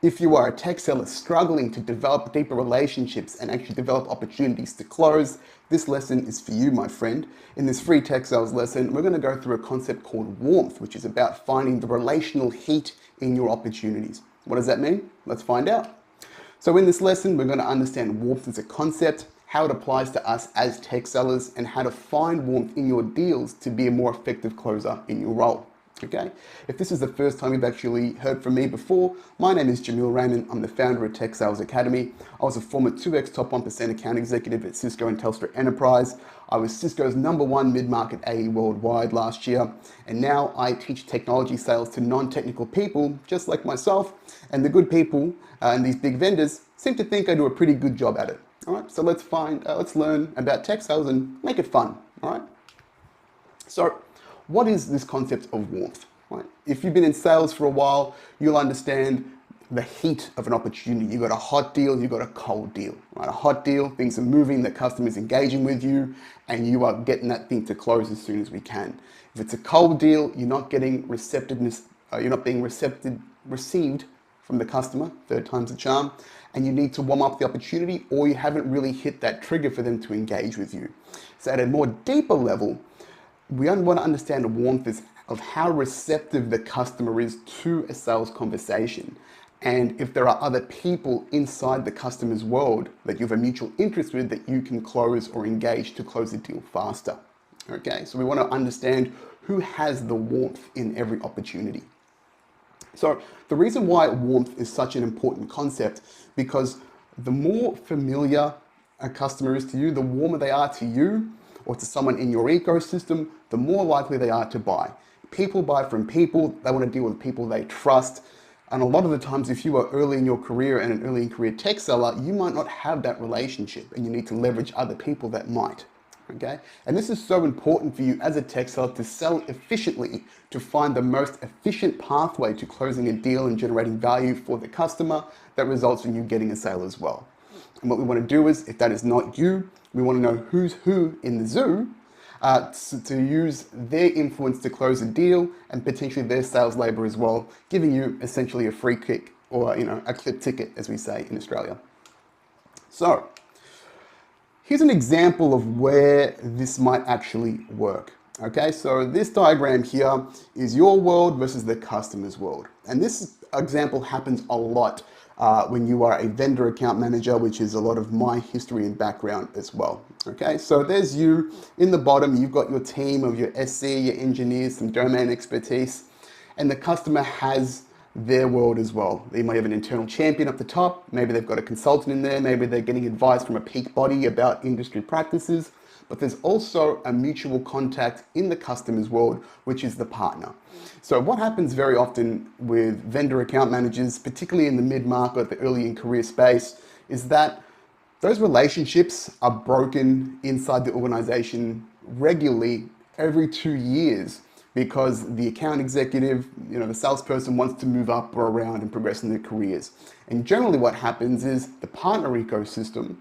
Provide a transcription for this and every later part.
If you are a tech seller struggling to develop deeper relationships and actually develop opportunities to close, this lesson is for you, my friend. In this free tech sales lesson, we're going to go through a concept called warmth, which is about finding the relational heat in your opportunities. What does that mean? Let's find out. So in this lesson, we're going to understand warmth as a concept, how it applies to us as tech sellers, and how to find warmth in your deals to be a more effective closer in your role. Okay, if this is the first time you've actually heard from me before, my name is Jameel Raymond. I'm the founder of Tech Sales Academy. I was a former 2x top 1% account executive at Cisco and Telstra Enterprise. I was Cisco's #1 mid-market AE worldwide last year. And now I teach technology sales to non-technical people, just like myself. And the good people and these big vendors seem to think I do a pretty good job at it. All right, so let's learn about tech sales and make it fun. All right. So, what is this concept of warmth? Right? If you've been in sales for a while, you'll understand the heat of an opportunity. You've got a hot deal, you've got a cold deal. Right? A hot deal, things are moving, the customer's engaging with you, and you are getting that thing to close as soon as we can. If it's a cold deal, you're not getting receptiveness, you're not being received from the customer, third time's the charm, and you need to warm up the opportunity, or you haven't really hit that trigger for them to engage with you. So at a more deeper level, we want to understand the warmth of how receptive the customer is to a sales conversation. And if there are other people inside the customer's world that you have a mutual interest with that you can close or engage to close the deal faster. Okay, so we want to understand who has the warmth in every opportunity. So the reason why warmth is such an important concept, because the more familiar a customer is to you, the warmer they are to you, or to someone in your ecosystem, the more likely they are to buy. People buy from people, they want to deal with people they trust. And a lot of the times, if you are early in your career and an early in career tech seller, you might not have that relationship and you need to leverage other people that might. Okay? And this is so important for you as a tech seller to sell efficiently, to find the most efficient pathway to closing a deal and generating value for the customer that results in you getting a sale as well. And what we want to do is, if that is not you, we want to know who's who in the zoo to use their influence to close a deal and potentially their sales labor as well, giving you essentially a free kick or a clip ticket, as we say in Australia. So here's an example of where this might actually work. Okay, so this diagram here is your world versus the customer's world. And this example happens a lot when you are a vendor account manager, which is a lot of my history and background as well. Okay, so there's you in the bottom, you've got your team of your SC, your engineers, some domain expertise, and the customer has their world as well. They might have an internal champion up the top, maybe they've got a consultant in there, maybe they're getting advice from a peak body about industry practices, but there's also a mutual contact in the customer's world, which is the partner. So what happens very often with vendor account managers, particularly in the mid-market, the early in career space, is that those relationships are broken inside the organization regularly every 2 years because the account executive, the salesperson wants to move up or around and progress in their careers. And generally what happens is the partner ecosystem,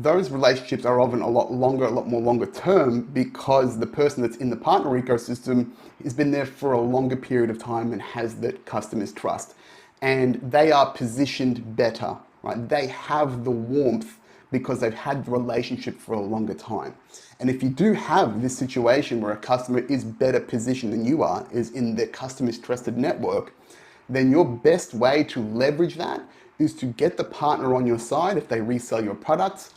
those relationships are often a lot more longer term because the person that's in the partner ecosystem has been there for a longer period of time and has that customer's trust. And they are positioned better, right? They have the warmth because they've had the relationship for a longer time. And if you do have this situation where a customer is better positioned than you are, is in the customer's trusted network, then your best way to leverage that is to get the partner on your side if they resell your products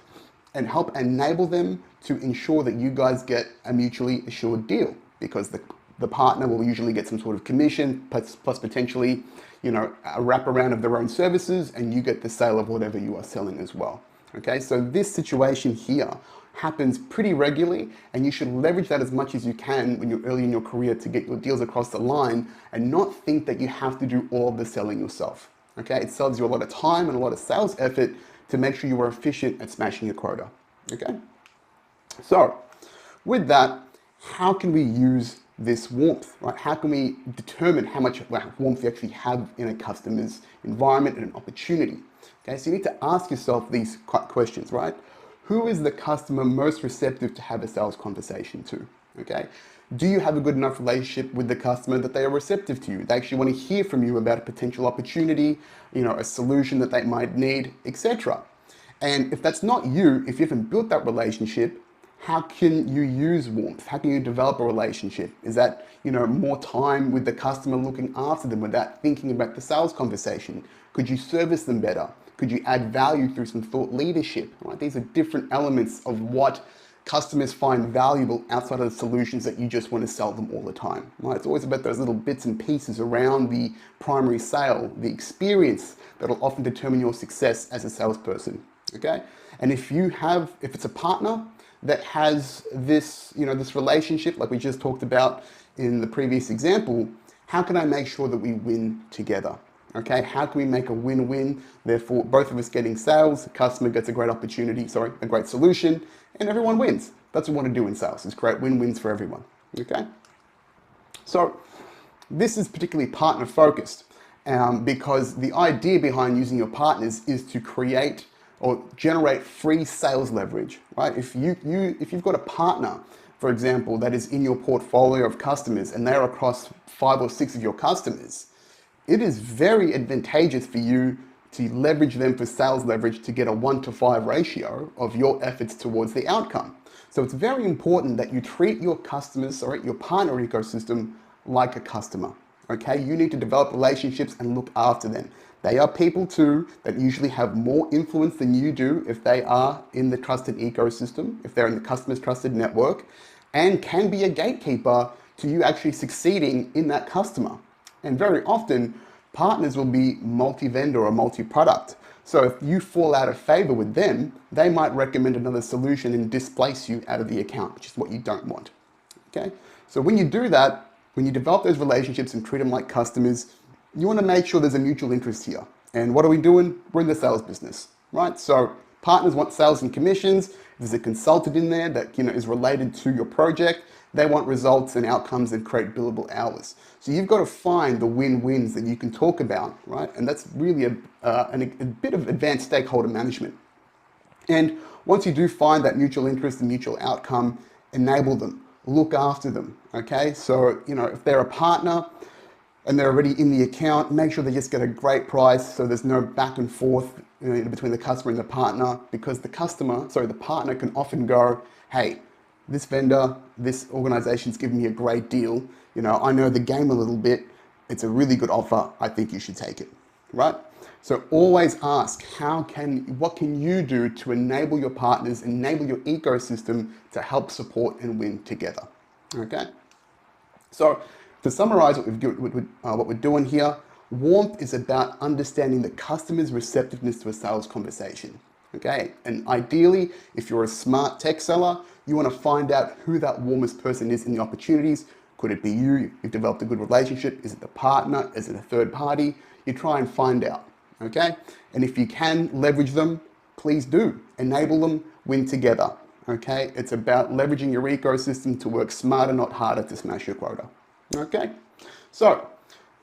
and help enable them to ensure that you guys get a mutually assured deal, because the partner will usually get some sort of commission plus potentially a wraparound of their own services, and you get the sale of whatever you are selling as well. Okay, so this situation here happens pretty regularly, and you should leverage that as much as you can when you're early in your career to get your deals across the line and not think that you have to do all of the selling yourself. Okay, it saves you a lot of time and a lot of sales effort to make sure you are efficient at smashing your quota. Okay, so with that, how can we use this warmth, right? How can we determine how much warmth you actually have in a customer's environment and an opportunity? Okay, so you need to ask yourself these questions, right? Who is the customer most receptive to have a sales conversation to? Okay? Do you have a good enough relationship with the customer that they are receptive to you? They actually want to hear from you about a potential opportunity, a solution that they might need, etc. And if that's not you, if you haven't built that relationship, how can you use warmth? How can you develop a relationship? Is that, more time with the customer, looking after them without thinking about the sales conversation? Could you service them better? Could you add value through some thought leadership? Right? These are different elements of what customers find valuable outside of the solutions that you just want to sell them all the time. Right? It's always about those little bits and pieces around the primary sale, the experience that'll often determine your success as a salesperson. Okay? And if it's a partner that has this, this relationship, like we just talked about in the previous example, how can I make sure that we win together? Okay, how can we make a win-win? Therefore, both of us getting sales, the customer gets a great a great solution, and everyone wins. That's what we want to do in sales, is create win-wins for everyone. Okay? So, this is particularly partner-focused because the idea behind using your partners is to create or generate free sales leverage, right? If you've got a partner, for example, that is in your portfolio of customers and they're across 5 or 6 of your customers, it is very advantageous for you to leverage them for sales leverage to get a 1-to-5 ratio of your efforts towards the outcome. So it's very important that you treat your your partner ecosystem like a customer. Okay, you need to develop relationships and look after them. They are people too that usually have more influence than you do if they are in the trusted ecosystem, if they're in the customer's trusted network, and can be a gatekeeper to you actually succeeding in that customer. And very often, partners will be multi-vendor or multi-product. So if you fall out of favor with them, they might recommend another solution and displace you out of the account, which is what you don't want. Okay? So when you do that, when you develop those relationships and treat them like customers, you want to make sure there's a mutual interest here. And what are we doing? We're in the sales business, right? So partners want sales and commissions. If there's a consultant in there that is related to your project, they want results and outcomes and create billable hours. So you've got to find the win-wins that you can talk about, right? And that's really a bit of advanced stakeholder management. And once you do find that mutual interest and mutual outcome, enable them, look after them, okay? So, if they're a partner and they're already in the account, make sure they just get a great price so there's no back and forth between the customer and the partner, because the partner can often go, hey, this vendor, this organization's giving me a great deal. I know the game a little bit. It's a really good offer. I think you should take it, right? So always ask, what can you do to enable your partners, enable your ecosystem to help support and win together, okay? So to summarize what we're doing here, warmth is about understanding the customer's receptiveness to a sales conversation. Okay, and ideally, if you're a smart tech seller, you want to find out who that warmest person is in the opportunities. Could it be you? You've developed a good relationship. Is it the partner? Is it a third party? You try and find out, okay? And if you can leverage them, please do. Enable them, win together, okay? It's about leveraging your ecosystem to work smarter, not harder, to smash your quota, okay? So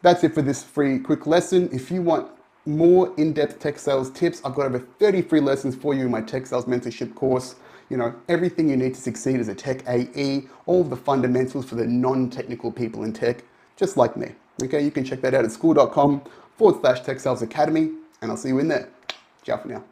that's it for this free quick lesson. If you want more in-depth tech sales tips, I've got over 30 free lessons for you in my tech sales mentorship course. Everything you need to succeed as a tech AE, all of the fundamentals for the non-technical people in tech, just like me. Okay, you can check that out at school.com/Tech Sales Academy, and I'll see you in there. Ciao for now.